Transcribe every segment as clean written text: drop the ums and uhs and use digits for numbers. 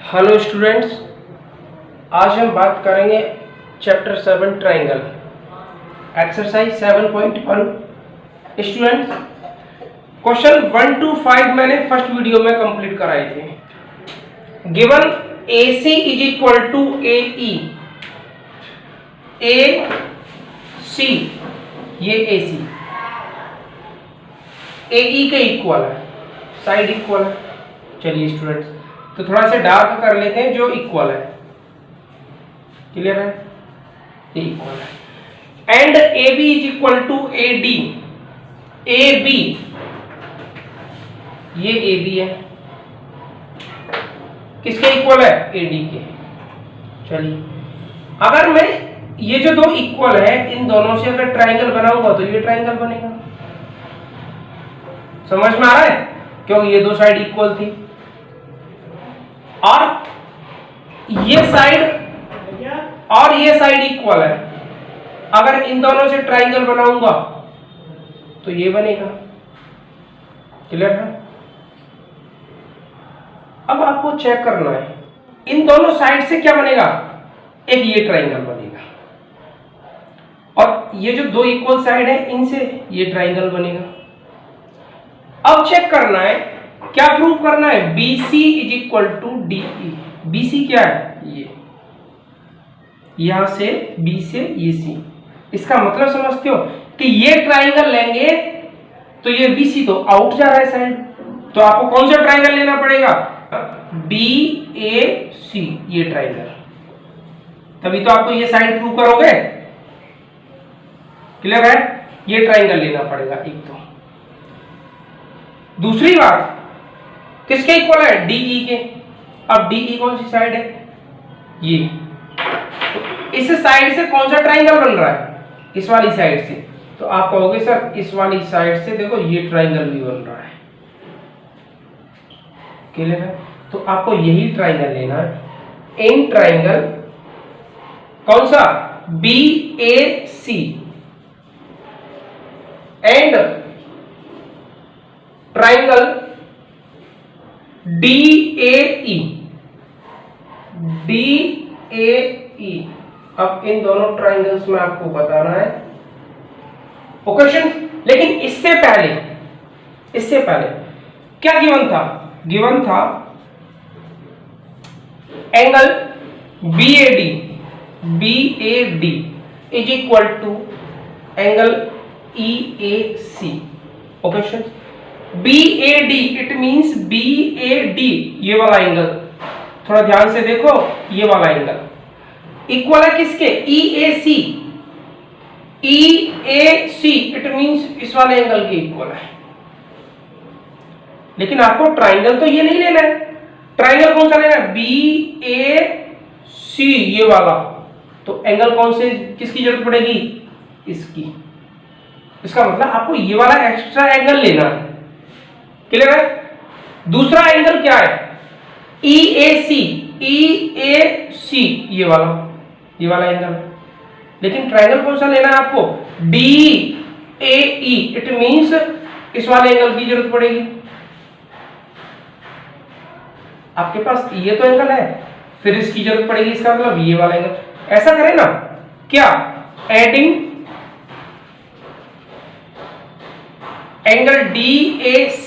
Hello students, आज हम बात करेंगे chapter 7 triangle exercise 7.1। Students, question 1 to 5 मैंने फर्स्ट वीडियो में कंप्लीट कराए थे। Given AC is equal to AE, AC ये AC AE के इक्वल है, साइड इक्वल है। चलिए स्टूडेंट्स, तो थोड़ा सा डार्क कर लेते हैं जो इक्वल है। क्लियर है? ये इक्वल है। And AB is equal to AD, AB ये AB है, किसके इक्वल है? AD के। चलिए, अगर मैं ये जो दो इक्वल है इन दोनों से अगर ट्राइंगल बनाऊंगा तो ये ट्राइंगल बनेगा। समझ में आ रहा है? क्योंकि ये दो साइड इक्वल थी और ये साइड इक्वल है। अगर इन दोनों से ट्राइंगल बनाऊंगा तो ये बनेगा। क्लियर है? अब आपको चेक करना है इन दोनों साइड से क्या बनेगा। एक ये ट्राइंगल बनेगा और ये जो दो इक्वल साइड है इनसे ये ट्राइंगल बनेगा। अब चेक करना है, क्या प्रूव करना है? BC is equal to DE। BC क्या है? ये यहां से B से ये C। इसका मतलब समझते हो कि ये ट्राइंगल लेंगे तो ये BC तो आउट जा रहा है साइड, तो आपको कौन सा ट्राइंगल लेना पड़ेगा? BAC ये ट्राइंगल, तभी तो आपको ये साइड प्रूव करोगे। क्लियर है? ये ट्राइंगल लेना पड़ेगा एक तो। दूसरी बात, किसके इक्वल है? DE के। अब DE कौन सी साइड है? ये। तो इस साइड से कौन सा ट्राइंगल बन रहा है? इस वाली साइड से। तो आप कहोगे सर इस वाली साइड से देखो ये ट्राइंगल भी बन रहा है। क्लियर है? तो आपको यही ट्राइंगल लेना है। इन ट्राइंगल कौन सा? BAC and triangle DAE। अब इन दोनों ट्राइंगल्स में आपको बताना है इक्वेशन। लेकिन इससे पहले क्या गिवन था? गिवन था angle BAD is equal to angle EAC। Equation BAD it means BAD ये वाला एंगल, थोड़ा ध्यान से देखो, ये वाला एंगल इक्वल है किसके? EAC इट मींस इस वाले एंगल के इक्वल है। लेकिन आपको ट्राइंगल तो ये नहीं लेना है। ट्राइंगल कौन सा लेना है? BAC ये वाला। तो एंगल कौन से किसकी जरूरत पड़ेगी? इसकी। इसका मतलब आपको ये वाला एक्स्ट्रा एंगल लेना है। क्लियर है? दूसरा एंगल क्या है? EAC ये वाला एंगल है। लेकिन ट्राइंगल कौन सा लेना है आपको? DAE इट मींस इस वाले एंगल की जरूरत पड़ेगी। आपके पास ये तो एंगल है, फिर इसकी जरूरत पड़ेगी, इसका मतलब ये वाला एंगल। ऐसा करें ना, क्या? Adding angle DAC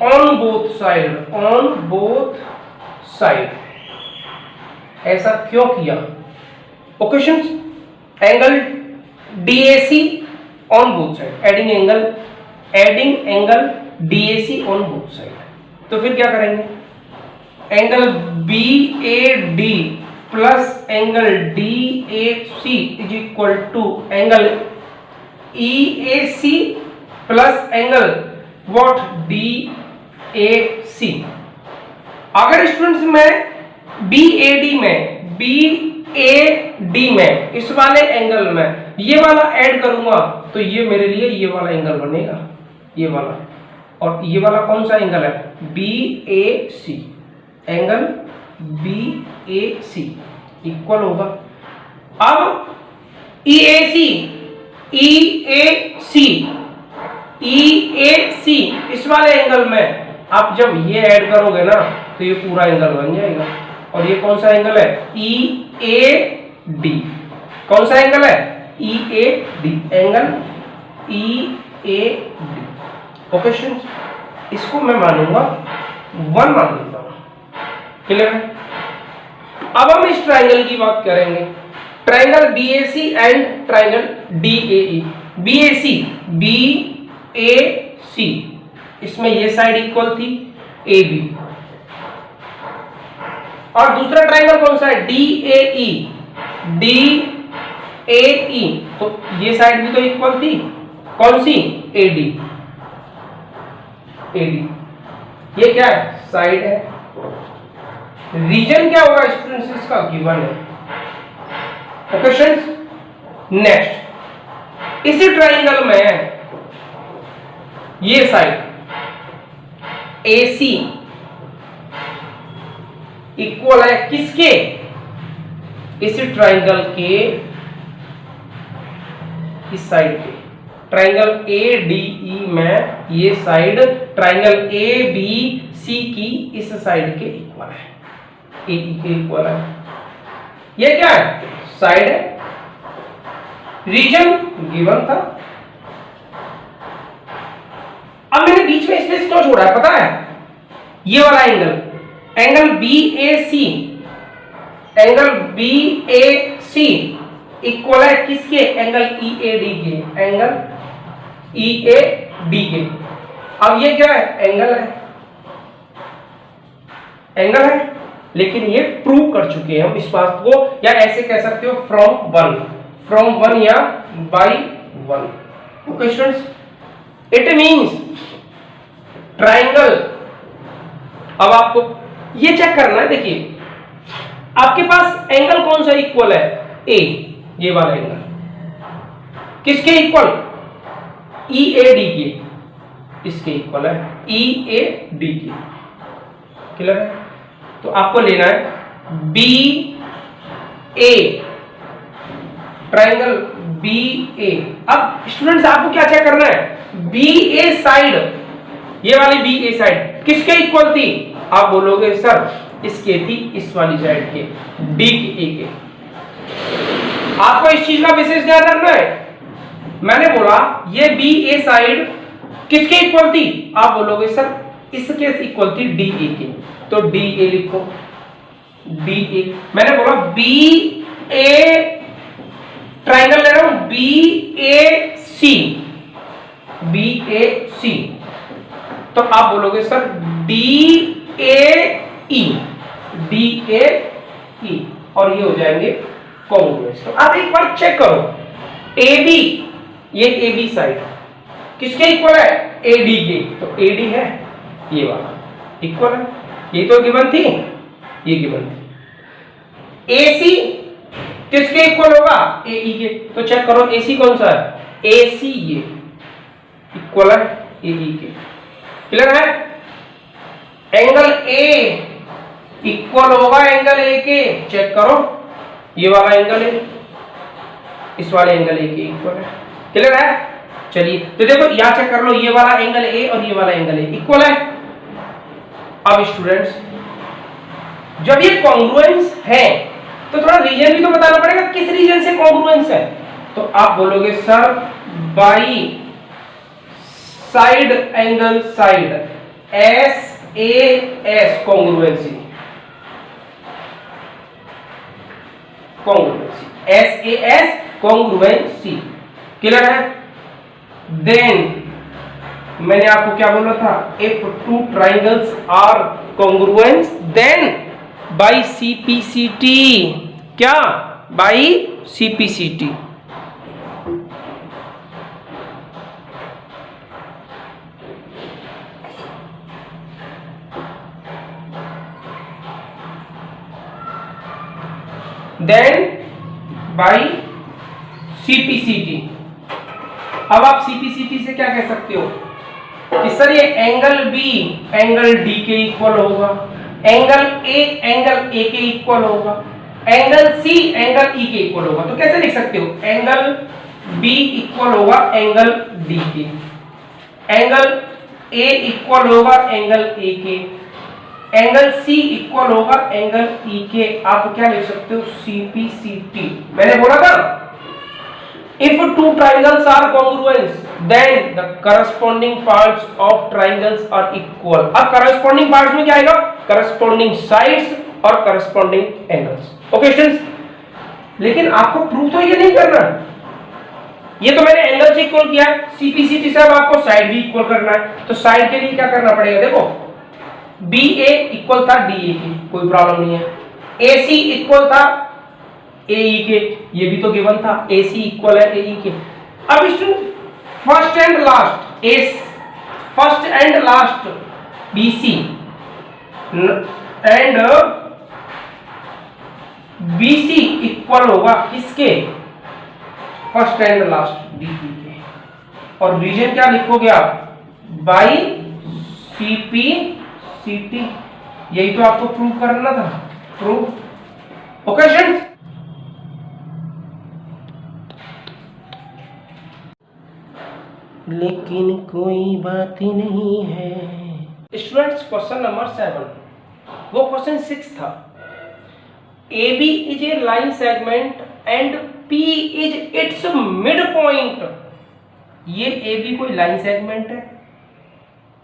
on both side. ऐसा क्यों किया? Equation angle DAC on both side, adding angle DAC on both side. तो फिर क्या करेंगे? Angle BAD plus angle DAC is equal to angle EAC plus angle what? DAC। अगर students में BAD में इस वाले एंगल में ये वाला ऐड करूंगा तो ये मेरे लिए ये वाला एंगल बनेगा, ये वाला। और ये वाला कौन सा एंगल है? BAC। एंगल BAC इक्वल होगा। अब EAC इस वाले एंगल में आप जब ये ऐड करोगे ना तो ये पूरा एंगल बन जाएगा। और ये कौन सा एंगल है? EAD। कौन सा एंगल है? EAD, angle EAD। Okay students, इसको मैं मानूंगा 1 मान लेता हूं। क्लियर है? अब हम इस ट्राइंगल की बात करेंगे, triangle BAC and triangle DAE। BAC, इसमें ये साइड इक्वल थी AB, और दूसरा ट्राइंगल कौन सा है? DAE। तो ये साइड भी तो इक्वल थी, कौन सी? AD। ये क्या है? साइड है। रीजन क्या होगा स्टूडेंट्स? इसका गिवन है। ओके स्टूडेंट्स, नेक्स्ट, इसी ट्राइंगल में ये साइड AC इक्वल है किसके? इसी ट्राइंगल के इस साइड के। ट्राइंगल ADE में ये साइड ट्राइंगल ABC की इस साइड के इक्वल है, AE के इक्वल है। ये क्या है? साइड है। रीजन गिवन था। अब मैंने बीच में स्पेस क्यों छोड़ा है पता है? ये वाला एंगल BAC इक्वल है किसके? एंगल EAD के, एंगल EAD के। अब ये क्या है? एंगल है, लेकिन ये प्रूव कर चुके हैं हम इस बात को, या ऐसे कह सकते हो फ्रॉम वन या by 1। Okay students, it means triangle. अब आपको ये चेक करना है, देखिए आपके पास एंगल कौन सा इक्वल है? A, ये वाला एंगल किसके इक्वल? EAD के, इसके इक्वल है, EAD के। क्लियर है? तो आपको लेना है BA, ट्राइंगल BA। अब स्टूडेंट्स आपको क्या चेक करना है? BA साइड, ये वाली BA साइड किसके इक्वल थी? आप बोलोगे सर इसके थी, इस वाली साइड के, DA के। आपको इस चीज का विशेष ध्यान रखना है। मैंने बोला ये BA साइड किसके इक्वल थी? आप बोलोगे सर इसके इक्वल थी DA के, तो DA लिखो, DA। मैंने बोला BA ट्राइंगल ले रहा हूं BAC, तो आप बोलोगे सर DAE, और ये हो जाएंगे कॉन्ग्रुएंस। तो आप एक बार चेक करो, AB, ये AB साइड किसके इक्वल है? AD के, तो AD है, ये वाला इक्वल है, ये तो गिवन थी, ये गिवन थी। AC किसके इक्वल होगा? AE के, तो चेक करो AC कौन सा है? AC, ये इक्वल है AE के। क्लियर है? एंगल A इक्वल होगा एंगल A के, चेक करो, ये वाला एंगल है इस वाले एंगल A के इक्वल है। क्लियर है? चलिए तो देखो यहां चेक कर लो, ये वाला एंगल A और ये वाला एंगल A इक्वल है। अब स्टूडेंट्स जब ये कॉन्ग्रुएंस है तो थोड़ा रीजन भी तो बताना पड़ेगा, किस रीजन से कॉन्ग्रुएंस है? तो आप बोलोगे sir by side angle side, SAS congruency, SAS congruency. Clear है? देन मैंने आपको क्या बोला था? If two triangles are congruence then by CPCT, क्या? By CPCT। Then by CPCT। अब आप CPCT से क्या कह सकते हो कि सर ये एंगल B एंगल D के इक्वल होगा, एंगल A एंगल A के इक्वल होगा, एंगल C एंगल E के इक्वल होगा। तो कैसे लिख सकते हो? एंगल B इक्वल होगा एंगल D के, एंगल ए इक्वल होगा एंगल ए के, एंगल सी इक्वल होगा एंगल ई के। आप क्या लिख सकते हो, सीपी सी टी। मैंने बोला था if two triangles are congruent then the corresponding parts of triangles are equal। अब corresponding parts में क्या आएगा, corresponding sides और corresponding angles। ओके स्टूडेंट्स, लेकिन आपको प्रूव तो ये नहीं करना, ये तो मैंने एंगल से इक्वल किया है, सीपीसीटी से अब आपको साइड भी इक्वल करना है। तो साइड के लिए क्या करना पड़ेगा, देखो बी ए इक्वल था डी ए के, कोई प्रॉब्लम नहीं है। ए सी इक्वल था ए ई के, ये भी तो गिवन था, ए सी इक्वल है ए ई के। अब student first and last first and last B C and B C equal होगा किसके, first and last D P के। और रीजन क्या लिखोगे आप, by C P C T. यही तो आपको प्रूव करना था, प्रूव। ओके स्टूडेंट्स, लेकिन कोई बात ही नहीं है। स्टूडेंट्स क्वेश्चन नंबर 7, वो क्वेश्चन 6 था। AB is a line segment and P is its midpoint। ये AB कोई लाइन सेगमेंट है,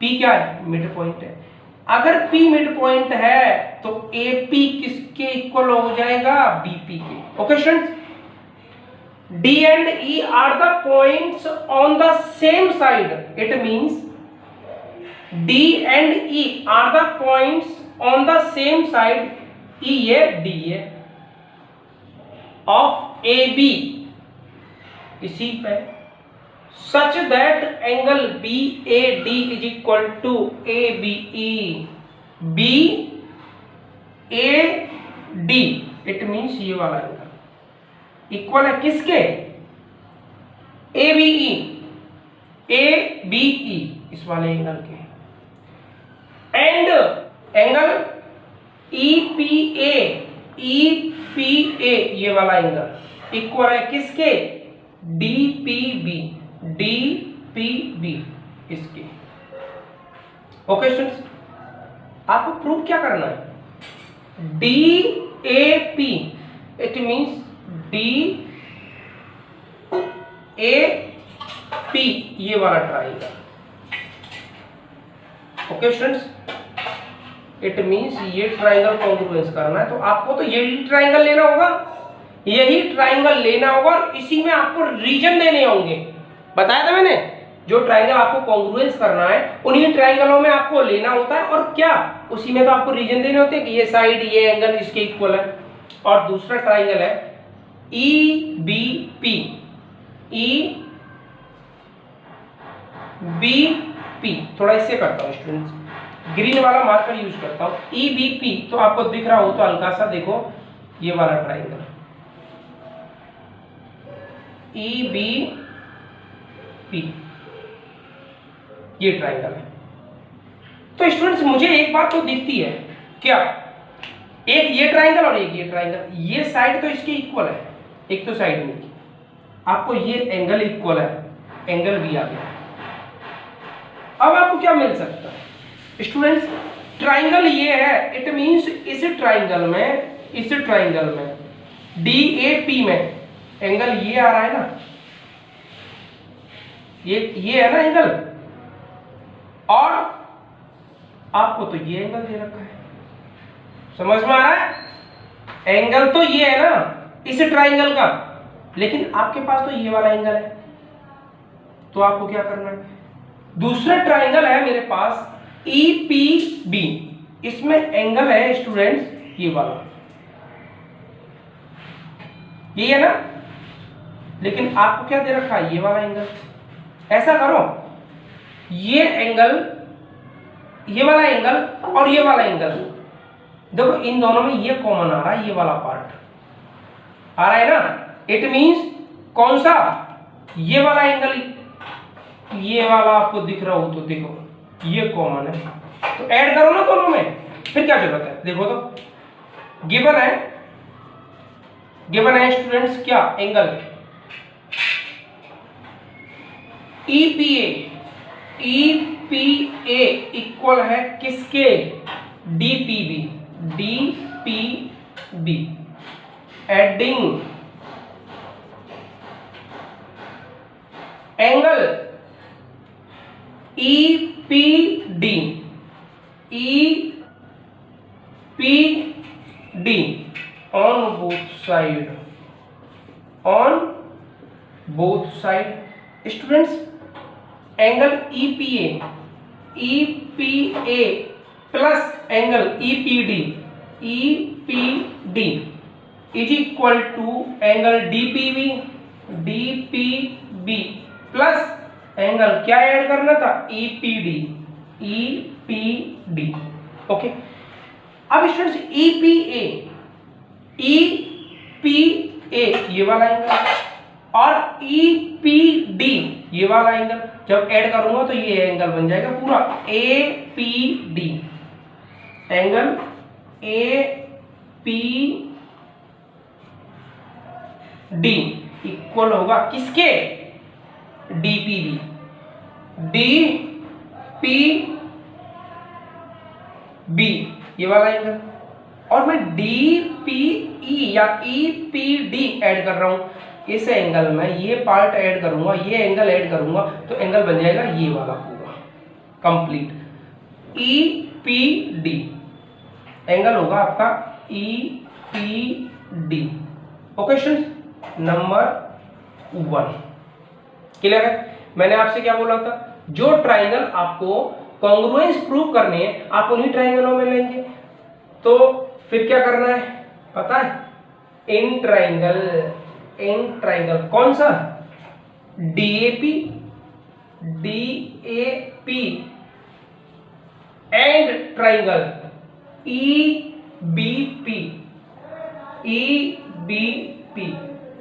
P क्या है, मिड पॉइंट है। अगर P मिड पॉइंट है तो AP किसके इक्वल हो जाएगा, BP के। Okay students, D and E are the points on the same side। It means D and E are the points on the same side, E है D है, of AB इसी पे, such that angle BAD is equal to ABE BAD। It means ये वाला angle equal है किसके, ABE इस वाले एंगल के, एंड एंगल EPA ये वाला एंगल इक्वल है किसके, DPB इसके। ओके स्टूडेंट्स, आपको प्रूव क्या करना है, DAP इट मींस DAP ये वाला triangle. Okay students, it means ये ट्राइंगल कॉन्ग्रुएंस करना है, तो आपको तो यही ट्राइंगल लेना होगा, यही ट्राइंगल लेना होगा, और इसी में आपको रीजन देने होंगे। बताया था मैंने, जो ट्राइंगल आपको कॉन्ग्रुएंस करना है उन्हीं ट्राइंगलों में आपको लेना होता है, और क्या उसी में तो आपको रीजन देने होते हैं कि ये साइड ये एंगल इसके इक्वल है। और दूसरा ट्राइंगल है EBP थोड़ा इससे करता हूँ स्टूडेंट्स, ग्रीन वाला मार्कर यूज करता हूं, EBP तो आपको दिख रहा हो तो हल्का सा देखो, ये वाला ट्राइंगल EBP ये ट्राइंगल है। तो स्टूडेंट्स मुझे एक बात तो दिखती है, क्या, एक ये ट्राइंगल और एक ये ट्राइंगल, ये साइड तो इसके इक्वल है, एक तो साइड में आपको ये एंगल इक्वल है, एंगल भी आ गया। अब आपको क्या मिल सकता है स्टूडेंट्स, ट्राइंगल ये है, इट मींस इस ट्राइंगल में DAP में एंगल ये आ रहा है ना, ये है ना एंगल, और आपको तो ये एंगल दे रखा है, समझ में आ रहा है, एंगल तो ये है ना इस ट्राइंगल का, लेकिन आपके पास तो ये वाला एंगल है। तो आपको क्या करना है, दूसरा ट्राइंगल है मेरे पास EPB, इसमें एंगल है स्टूडेंट्स ये वाला, ये है ना, लेकिन आपको क्या दे रखा है, ये वाला एंगल। ऐसा करो, ये एंगल, ये वाला एंगल और ये वाला एंगल, देखो इन दोनों में ये कॉमन आ रहा है, ये वाला पार्ट आ रहा है ना, इट मींस कौन सा, ये वाला एंगल, ये वाला आपको दिख रहा हो तो देखो ये कॉमन है, तो ऐड करो ना दोनों में, फिर क्या जरूरत है। देखो तो गिवन है स्टूडेंट्स क्या, angle EPA E P A equal है किसके, D P B, D P B. Adding angle E P D, E P D on both side. Students, angle E P A plus angle E P D is equal to angle D P B plus angle क्या ऐड करना था, E P D. Okay, अब students E P A ये वाला angle और ई P D ये वाला एंगल जब ऐड करूंगा तो ये एंगल बन जाएगा पूरा A P D. Angle A P D equal होगा किसके, डी पी बी ये वाला एंगल, और मैं डी पी ई या ई पी डी ऐड कर रहा हूं। इस एंगल में ये पार्ट ऐड करूंगा, ये एंगल ऐड करूंगा तो एंगल बन जाएगा ये वाला पूरा कंप्लीट। ई पी डी एंगल होगा आपका ई P D. Okay students, number 1 clear है। मैंने आपसे क्या बोला था, जो ट्राइंगल आपको कॉन्ग्रुएंस प्रूव करने हैं आप उन्हीं ट्राइंगलों में लेंगे। तो फिर क्या करना है पता है, इन ट्राइंगल कौन सा, डीएपी एंड ट्राइंगल ईबीपी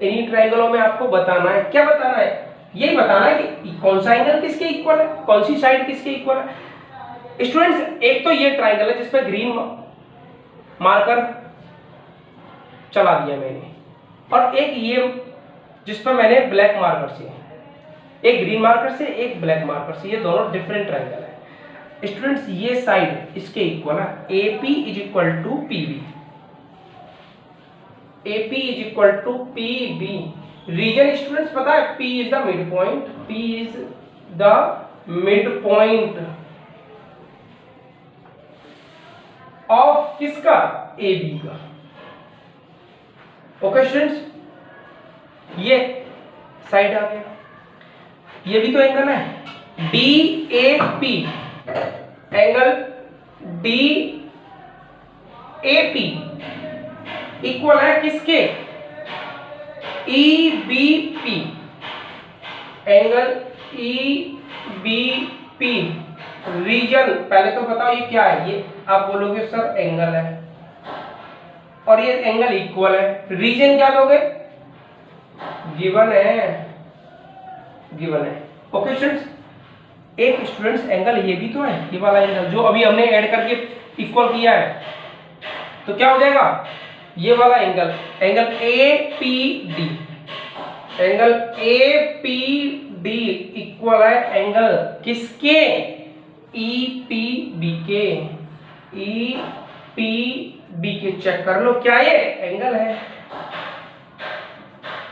इन्हीं ट्राइंगलों में आपको बताना है, क्या बताना है, यही बताना है कि कौन सा एंगल किसके इक्वल है, कौन सी साइड किसके इक्वल है। स्टूडेंट्स, एक तो ये ट्राइंगल है जिसपे ग्रीन मार्कर चला दिया मैंने, और एक ये जिस पर मैंने ब्लैक मार्कर से, एक ग्रीन मार्कर से एक ब्लैक मार्कर से, ये दोनों डिफरेंट ट्राइंगल है। स्टूडेंट्स, ये साइड इसके इक्वल है, AP is equal to PB, AP is equal to PB। Reason students पता है, P is the mid point, P is the mid point of किसका, AB का। ओके स्टूडेंट्स, ये side आ गया, ये भी तो एंगल है, DAP एंगल DAP इक्वल है किसके, EBP एंगल EBP। रीजन पहले तो बताओ ये क्या है, ये आप बोलोगे सर एंगल है और ये एंगल इक्वल है, रीजन क्या दोगे, गिवन है। ओके स्टूडेंट्स, एक स्टूडेंट्स एंगल ये भी तो है, ये वाला एंगल जो अभी हमने ऐड करके इक्वल किया है, तो क्या हो जाएगा, ये वाला angle APD, angle APD equal है एंगल किसके, EPB के, EPB के। चेक कर लो क्या ये एंगल है,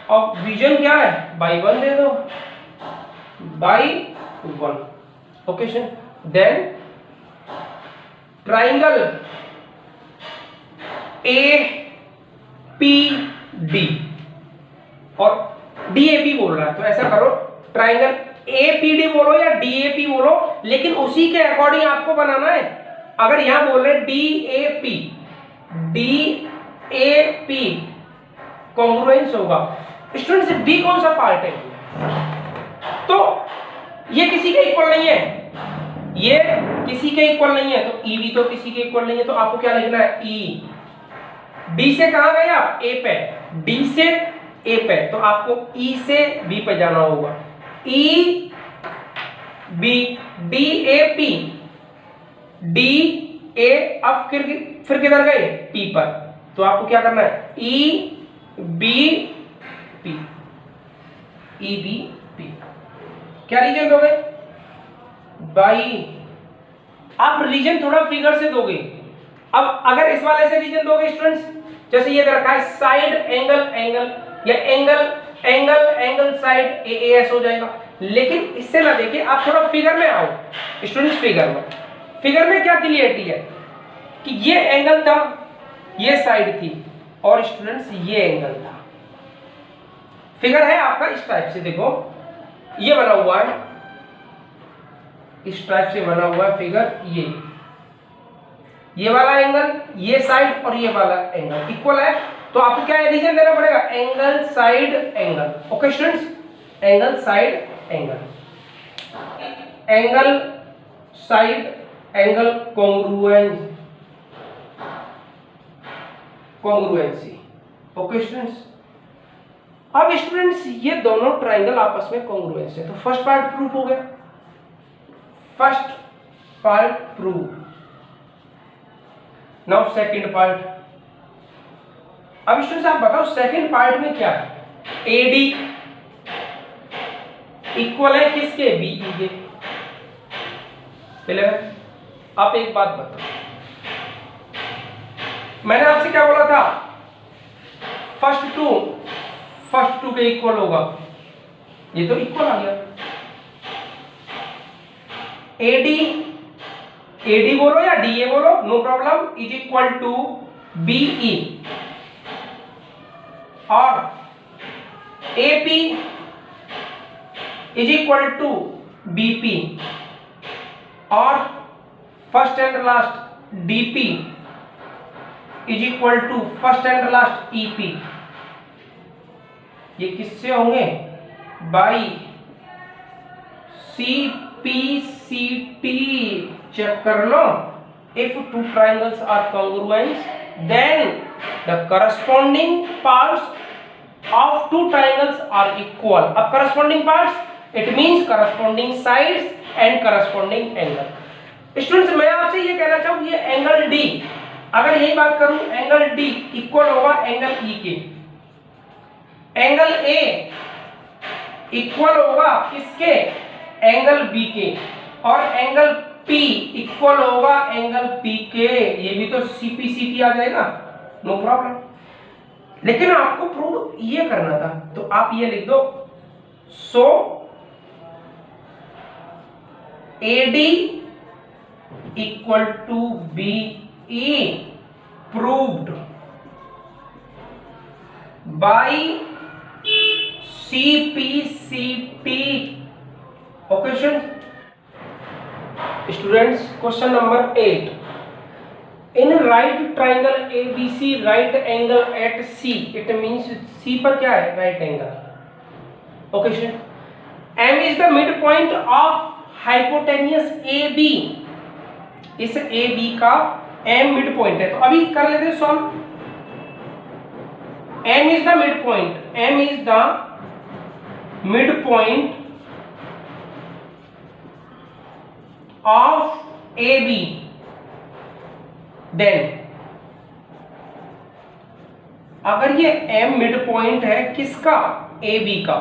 और रीजन क्या है, बाई 1 दे दो, by 1। Okay sir, then triangle APD और DAP बोल रहा है, तो ऐसा करो ट्राइंगल APD बोलो या DAP बोलो, लेकिन उसी के अकॉर्डिंग आपको बनाना है। अगर यहां बोल रहे DAP कॉन्ग्रुएंस होगा। स्टूडेंट्स, D कौन सा पार्ट है, तो ये किसी के इक्वल नहीं है, ये किसी के इक्वल नहीं है, तो E भी तो किसी के इक्वल नहीं है, तो आपको क्या लिखना है, E। D से कहां गए आप, A पे, D से A पे, तो आपको E से B पे जाना होगा, EB DAP DA, अब फिर किधर गए, P पर, तो आपको क्या करना है, EBP क्या रीजन दोगे, बाई, आप रीजन थोड़ा फिगर से दोगे। अब अगर इस वाले से रीजन दोगे स्टूडेंट्स, जैसे ये दे रखा है साइड एंगल एंगल, या angle angle angle side, as हो जाएगा। लेकिन इससे ना देखिए, आप थोड़ा फिगर में आओ स्टूडेंट्स। फिगर में क्या क्लियरिटी है कि ये एंगल था, ये साइड थी, और स्टूडेंट्स ये एंगल था। फिगर है आपका इस टाइप से, देखो ये बना हुआ है, इस टाइप से बना हुआ है फिगर। ये वाला एंगल, ये साइड और ये वाला एंगल इक्वल है, तो आपको क्या रीजन देना पड़ेगा, angle side angle. Okay students, angle side angle, angle side angle congruency. Okay students, अब स्टूडेंट्स ये दोनों ट्राइंगल आपस में कॉन्ग्रुएंस है, तो फर्स्ट पार्ट प्रूफ हो गया, first part prove. Now second part. अब स्टूडेंट्स आप बताओ सेकंड पार्ट में क्या है, एडी इक्वल है किसके, बीई के। पहले आप एक बात बताओ, मैंने आपसे क्या बोला था, फर्स्ट टू के इक्वल होगा, ये तो इक्वल आ गया। एडी बोलो या डीए बोलो, no problem, is equal to BE, और AP is equal to BP, और first and last DP is equal to first and last EP. ये किससे होंगे, बाई सीपीसीटी। चेक कर लो, if two triangles are congruent then the corresponding parts of two triangles are equal. अब corresponding parts it means corresponding sides and corresponding angle. Students मैं आपसे ये कहना चाहूँ, ये एंगल डी, अगर यही बात करूं, एंगल डी इक्वल होगा एंगल ई के, एंगल ए इक्वल होगा किसके, एंगल बी के, और एंगल पी इक्वल होगा एंगल पी के। ये भी तो सीपीसीटी आ जाएगा, नो प्रॉब्लम। लेकिन आपको प्रूव ये करना था, तो आप ये लिख दो, so AD equal to BE proved by CPCT. Okay students, question number 8, in right triangle ABC right angle at C, it means C पर क्या है, right angle. Okay student, M is the mid point of hypotenuse A B, इस A B का M mid point है, तो अभी कर लेते हैं solve. M is the mid point, M is the mid point of A B, then अगर ये m मिड पॉइंट है किसका, ए बी का,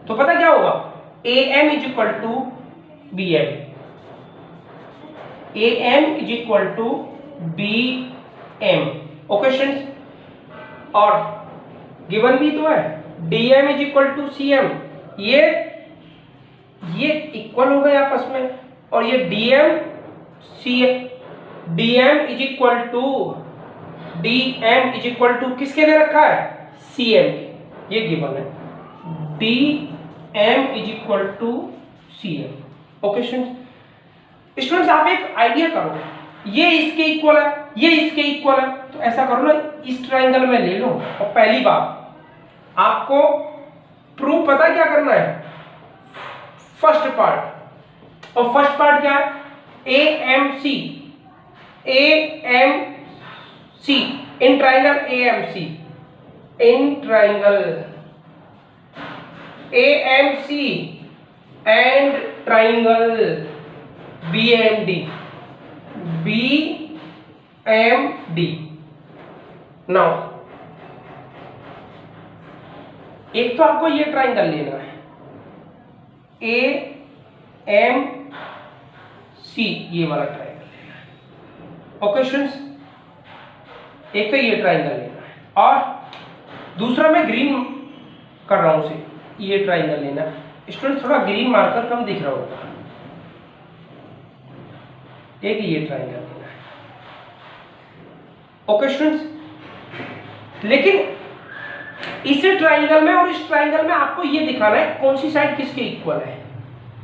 तो पता क्या होगा, A M is equal to B M, A M is equal to B M. Okay students, और गिवन भी तो है D M is equal to C M, ये इक्वल हो गए आपस में, और ये D M C D M is equal to D M is equal to किसके दे रखा है, सी एम के, ये गिवन है, D M is equal to C M. Okay students, आप एक आइडिया करो, ये इसके इक्वल है, ये इसके इक्वल है, तो ऐसा करो ना, इस ट्राइंगल में ले लो, और पहली बात आपको प्रूफ पता क्या करना है, फर्स्ट पार्ट, और फर्स्ट पार्ट क्या है, A M C, A M C in triangle A M C, in triangle A M C and triangle B M D, B M D. Now एक तो आपको ये ट्राइंगल लेना है, ए एम सी ये वाला ट्राइंगल लेना है। ओके स्टूडेंट्स, एक तो ये ट्राइंगल लेना है और दूसरा मैं ग्रीन कर रहा हूं उसे, ये ट्राइंगल लेना है। स्टूडेंट्स थोड़ा ग्रीन मार्कर कम दिख रहा होगा, एक ये ट्राइंगल लेना है। ओके स्टूडेंट्स, लेकिन इस ट्राइंगल में और इस ट्राइंगल में आपको ये दिखाना है कौन सी साइड किसके इक्वल है।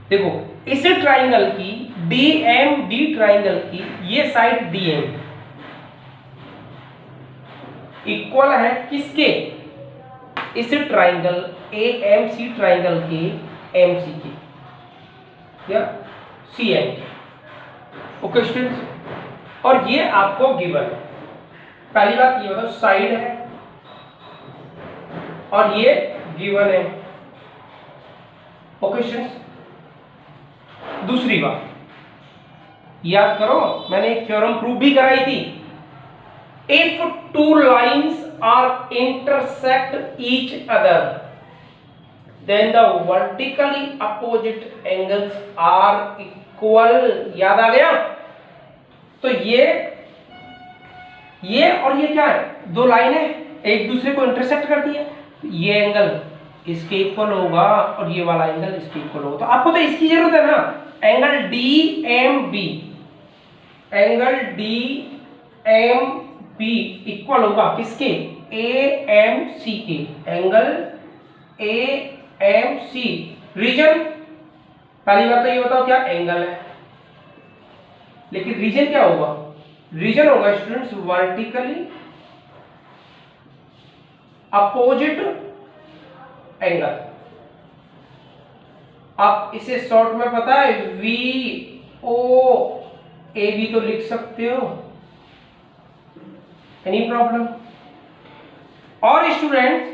देखो इस ट्राइंगल की DMD ट्राइंगल की ये साइड DM इक्वल है किसके, इस ट्राइंगल AMC ट्राइंगल के MC के या CM के। ओके स्टूडेंट्स, और ये आपको गिवन है। पहली बात ये बताओ साइड है और ये गिवन है। ओके स्टूडेंट्स, दूसरी बात याद करो, मैंने एक थ्योरम प्रूव भी कराई थी। If two lines are intersect each other then the vertically opposite angles are equal. याद आ गया? तो ये और ये क्या है, दो लाइनें एक दूसरे को इंटरसेक्ट करती है, ये एंगल इसके इक्वल होगा और ये वाला एंगल इसके इक्वल होगा। तो आपको तो इसकी जरूरत है ना, angle DMB, angle DMB equal होगा किसके, AMC के, एंगल AMC। रीजन, पहली बात तो ये बताओ क्या एंगल है, लेकिन रीजन क्या होगा, रीजन होगा स्टूडेंट्स वर्टिकली अपोजिट एंगल। आप इसे शॉर्ट में पता है VOAB तो लिख सकते हो, एनी प्रॉब्लम। और students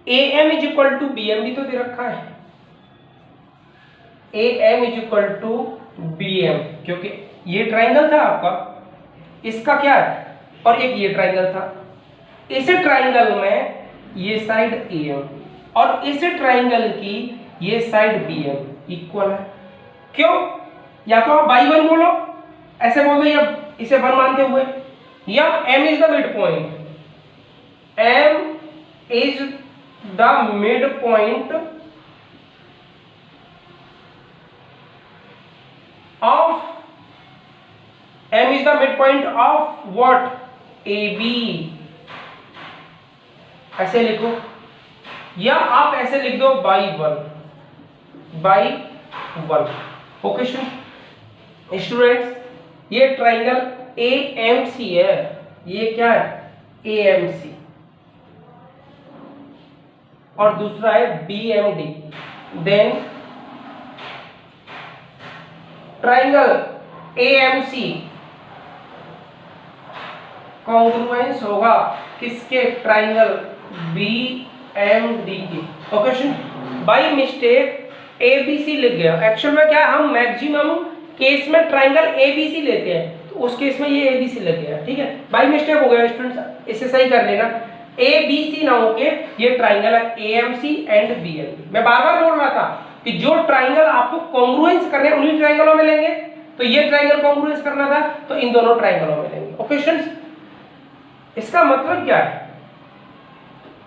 AM is equal to BM भी तो दे रखा है, AM is equal to BM, क्योंकि ये ट्राइंगल था आपका, इसका क्या है, और एक ये ट्राइंगल था। इस ट्राइंगल में ये साइड AM और इस ट्राइंगल की ये साइड BM इक्वल है। क्यों? या तो आप बाई 1 बोलो, ऐसे बोल दो, या इसे 1 मानते हुए, या M is the mid point, M is the mid point of, M is the midpoint of what, AB। ऐसे लिखो, या आप ऐसे लिख दो बाई 1। ओके स्टूडेंट्स, ये ट्राइंगल AMC है, ये क्या है AMC, और दूसरा है BMD। Then triangle AMC congruence होगा किसके, ट्राइंगल BMD के। ओके, बाय मिस्टेक ABC लिख गया। एक्चुअल में क्या, हम मैक्सिमम केस में ट्राइंगल ABC लेते हैं, तो उस केस में ये ABC लग गया, ठीक है, बाय मिस्टेक हो गया स्टूडेंट्स, इसे सही कर लेना। ABC ना होके ये ट्राइंगल है AMC एंड BMD। मैं बार बार बोल रहा था कि जो ट्राइंगल आपको कॉन्ग्रुएंस करने हैं उन्हीं ट्राइंगलों में लेंगे, तो ये ट्राइंगल कॉन्ग्रुएंस करना था तो इन दोनों ट्राइंगलों में लेंगे। ओके स्टूडेंट्स, इसका मतलब क्या है,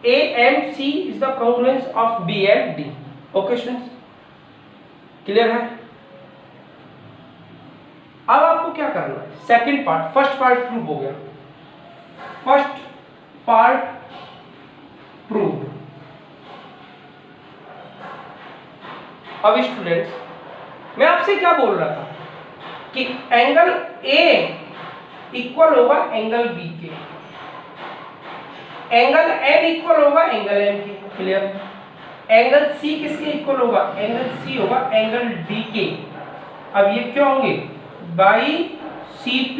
AMC is the congruence of BMD। Okay students, clear है? अब आपको क्या करना है, second part, first part prove हो गया, फर्स्ट पार्ट प्रूव। अब स्टूडेंट्स मैं आपसे क्या बोल रहा था कि एंगल A इक्वल होगा एंगल B के, एंगल M इक्वल होगा एंगल M के, क्लियर? एंगल C किसके इक्वल होगा, एंगल C होगा एंगल D के। अब ये क्या होंगे, बाई CP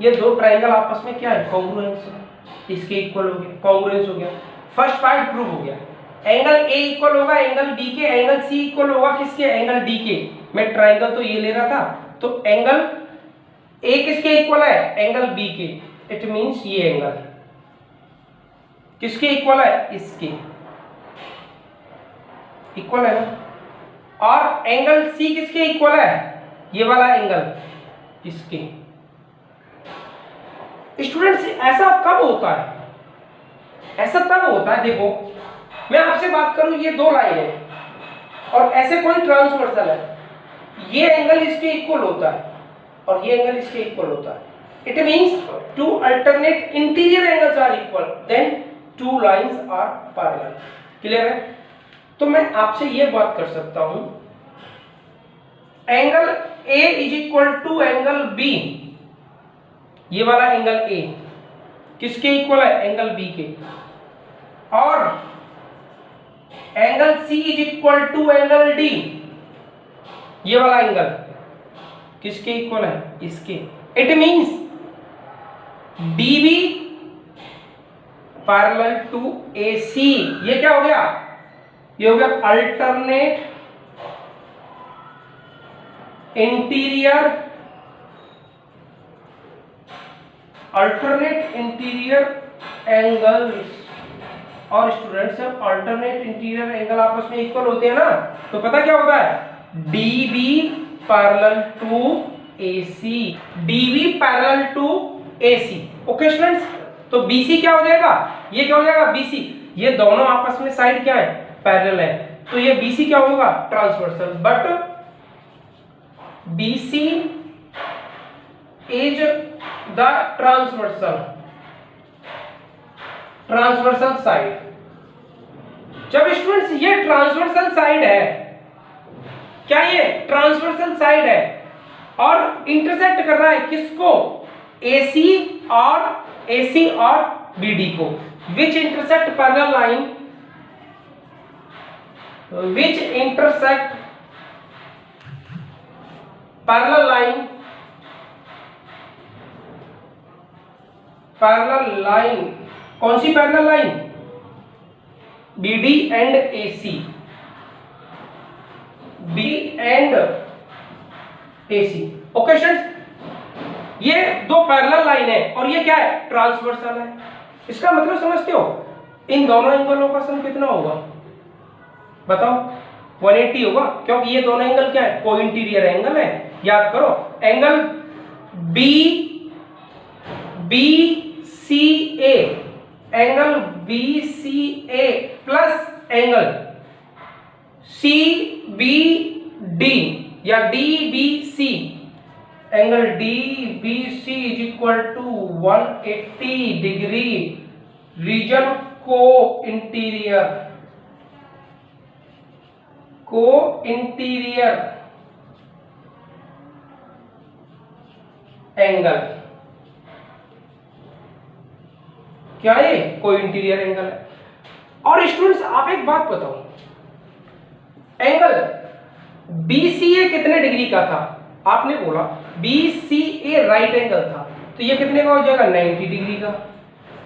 ये दो ट्राइंगल आपस में क्या है, कॉन्ग्रुएंस, इसके इक्वल हो गया, कॉन्ग्रुएंस हो गया। फर्स्ट पार्ट प्रूव हो गया, एंगल A इक्वल होगा एंगल B के, एंगल C इक्वल होगा किसके, एंगल D के। मैं ट्राइंगल तो ये ले रहा था, तो एंगल A किसके इक्वल है, एंगल B के, इट मींस ये एंगल किसके इक्वल है, इसके इक्वल है ना। और एंगल सी किसके इक्वल है, ये वाला एंगल इसके। स्टूडेंट्स ऐसा कब होता है, ऐसा तब होता है, देखो मैं आपसे बात करूं, ये दो लाइन है और ऐसे कोई ट्रांसवर्सल है, ये एंगल इसके इक्वल होता है और ये एंगल इसके इक्वल होता है। It means two alternate interior angles are equal, then two lines are parallel. Clear है? तो मैं आपसे ये बात कर सकता हूं, angle A is equal to angle B, ये वाला एंगल A किसके इक्वल है, एंगल B के, और angle C is equal to angle D, ये वाला एंगल किसके इक्वल है, इसके। It means DB parallel to AC, ये क्या हो गया, ये हो गया अल्टरनेट इंटीरियर एंगल्स। और स्टूडेंट्स जब अल्टरनेट इंटीरियर एंगल आपस में इक्वल होते हैं ना, तो पता क्या होता है, DB parallel to AC, DB parallel to AC। Okay students, तो BC क्या हो जाएगा, ये क्या हो जाएगा BC, ये दोनों आपस में साइड क्या है, पैरेलल है, तो ये BC क्या होगा, transversal. But BC is the transversal side. जब स्टूडेंट्स ये ट्रांसवर्सल साइड है, क्या ये ट्रांसवर्सल साइड है और इंटरसेक्ट कर रहा है किसको, AC और BD को, which intersect parallel line, which intersect parallel line, कौन सी parallel line, BD and AC, B and AC। Okay students, ये दो पैरेलल लाइन है और ये क्या है, ट्रांसवर्सल है। इसका मतलब समझते हो, इन दोनों एंगलों का सम कितना होगा, बताओ, 180 होगा, क्योंकि ये दोनों एंगल क्या है, को इंटीरियर एंगल है। याद करो, angle BCA, angle BCA plus angle CBD या DBC, angle DBC is equal to 180 degree, reason को इंटीरियर एंगल, क्या ये कोई इंटीरियर एंगल है। और स्टूडेंट्स आप एक बात बताओ, एंगल BCA कितने डिग्री का था, आपने बोला BCA राइट एंगल था, तो ये कितने का हो जाएगा, 90 डिग्री का,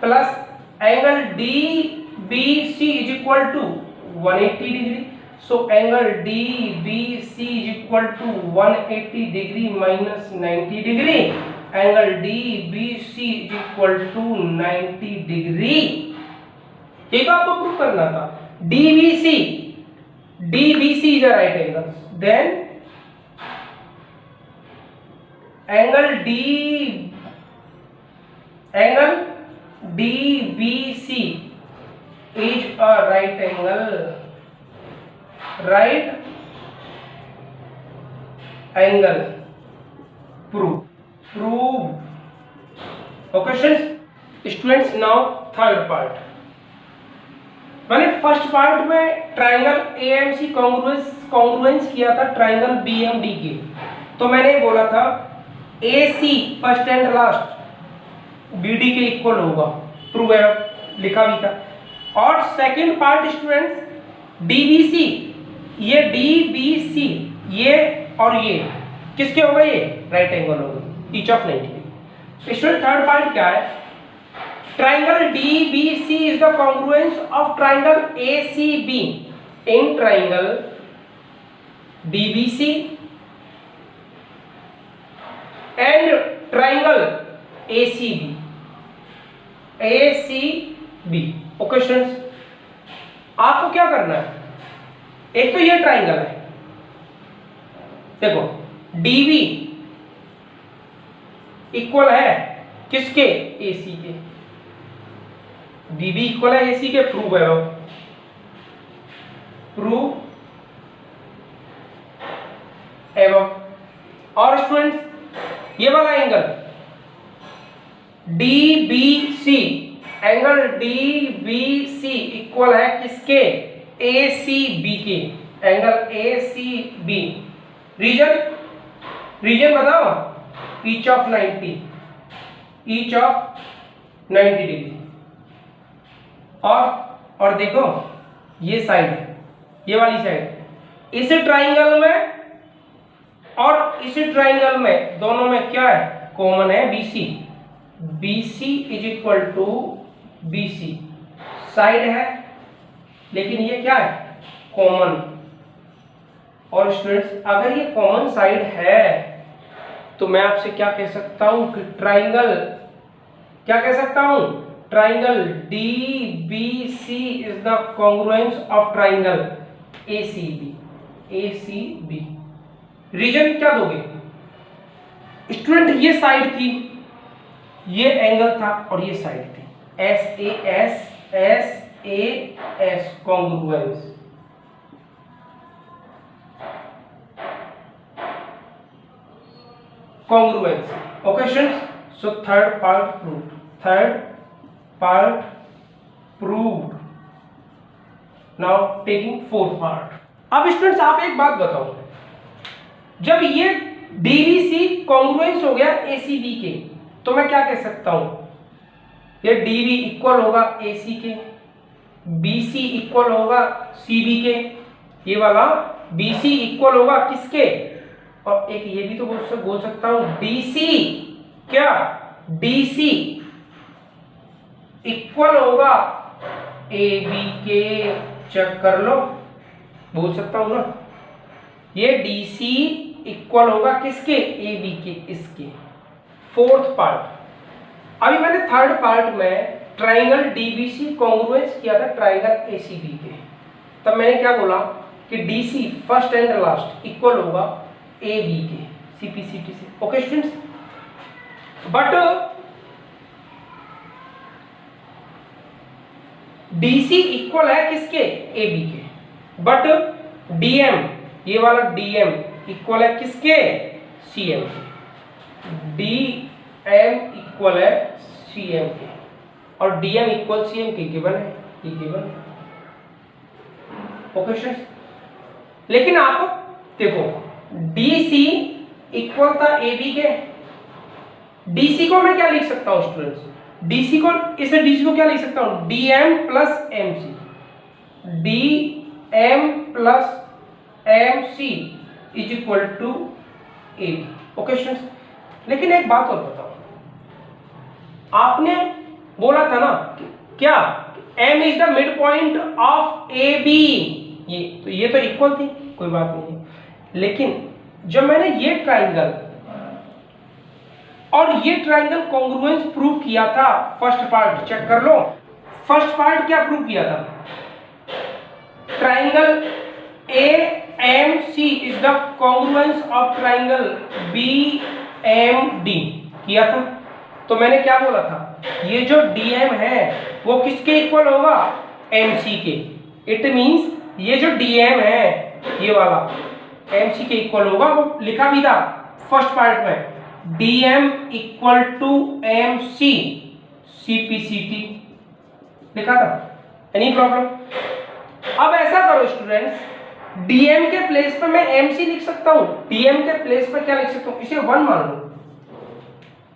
plus angle DBC is equal to 180 degree, so angle DBC is equal to 180 degree minus 90 degree, angle DBC is equal to 90 degree. ये तो आपको प्रूव करना था, DBC is a right angle, then angle DBC is a right angle, prove। Okay students, now third part। मैंने first part में triangle AMC congruence किया था triangle BMD के, तो मैंने बोला था AC first and last BD के इक्वल होगा, प्रूव है, लिखा भी था। और सेकंड पार्ट स्टूडेंट्स, DBC, ये DBC ये और ये किसके होगा, ये राइट एंगल होगा, each of 90। Student third part क्या है, triangle DBC is the congruence of triangle ACB in triangle DBC and triangle ACB। Okay students, आपको क्या करना है, एक तो ये ट्राइंगल है देखो डीबी इक्वल है किसके, एसी के। डीबी इक्वल है एसी के, प्रूव है वो, प्रूव एवं। और स्टूडेंट्स ये वाला angle DBC, angle DBC equal है किसके, एसीबी के, एंगल एसीबी। रीजन बताओ, each of 90, each of 90 degree. और देखो ये साइड है, ये वाली साइड, इस ट्राइंगल में और इस ट्राइंगल में दोनों में क्या है, कॉमन है BC. BC is equal to BC, side है लेकिन ये क्या है, कॉमन। और स्टूडेंट्स अगर ये कॉमन साइड है तो मैं आपसे क्या कह सकता हूं कि ट्राइंगल, क्या कह सकता हूं, triangle DBC is the congruence of triangle ACB, ACB. Reason क्या दोगे स्टूडेंट, ये साइड थी, ये एंगल था और ये साइड थी, S A S, S A S, congruence. congruence. Okay students, so third part proved, third part proved. Now taking fourth part. अब स्टूडेंट्स आप एक बात बताओ, जब ये डीबीसी कॉन्ग्रुएंस हो गया एसीबी के, तो मैं क्या कह सकता हूं, ये डीबी इक्वल होगा एसी के, बीसी इक्वल होगा सीबी के, ये वाला बीसी इक्वल होगा किसके, और एक ये भी तो बोल सकता हूं डीसी, क्या डीसी इक्वल होगा एबी के, चेक कर लो, बोल सकता हूं ना, ये डीसी इक्वल होगा किसके, एबी के, इसके। फोर्थ पार्ट, अभी मैंने थर्ड पार्ट में ट्राइंगल डीबीसी कॉन्ग्रुएंस किया था ट्राइंगल एसीबी के, तब मैंने क्या बोला कि DC first and last equal होगा ए बी के, सीपीसीटी से। Okay students, but DC equal है किसके, ए बी के, बट डीएम, ये वाला डीएम इक्वल है किसके, सीएम के, डीएम इक्वल है सीएम के, और डीएम इक्वल सीएम के, गिवन है, ये गिवन है। ओके स्टूडेंट्स, लेकिन आप देखो डीसी इक्वल था एबी के, डीसी को मैं क्या लिख सकता हूं स्टूडेंट्स, डीसी को, इस डीसी को क्या लिख सकता हूं, DM plus MC, DM plus MC is equal to AB. Okay students, लेकिन एक बात और बताओ, आपने बोला था ना क्या, M is the mid point of A B, ये तो इक्वल थी, कोई बात नहीं, लेकिन जब मैंने ये ट्राइंगल और ये ट्राइंगल कॉन्ग्रुएंस प्रूव किया था, फर्स्ट पार्ट चेक कर लो, फर्स्ट पार्ट क्या प्रूव किया था, triangle A M C is the congruence of triangle B M D किया था। तो मैंने क्या बोला था, ये जो डीएम है वो किसके इक्वल होगा, एमसी के, इट मींस ये जो डीएम है ये वाला एमसी के इक्वल होगा, वो लिखा भी था फर्स्ट पार्ट में, DM equal to MC CPCT लिखा था, एनी प्रॉब्लम। अब ऐसा करो स्टूडेंट्स, डीएम के प्लेस पर मैं एमसी लिख सकता हूं, डीएम के प्लेस पर क्या लिख सकता हूं, इसे 1 मान लो,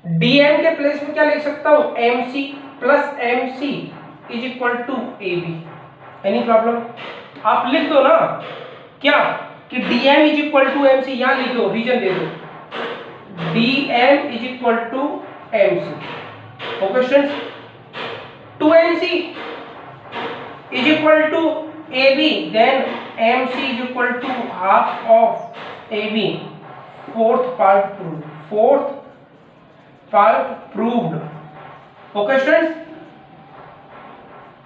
डीएम के प्लेस में क्या लिख सकता हूं, MC plus MC is equal to AB, any problem. आप लिख दो ना क्या कि DM is equal to MC, यहां लिख दो, रीजन दे दो, DM is equal to MC. Okay students, 2mc is equal to AB, then MC is equal to half of AB. Fourth part proved. Fourth part proved. Okay students,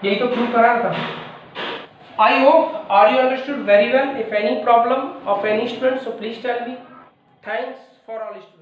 यही तो prove करा था। I hope are you understood very well. If any problem of any student, so please tell me. Thanks for all student.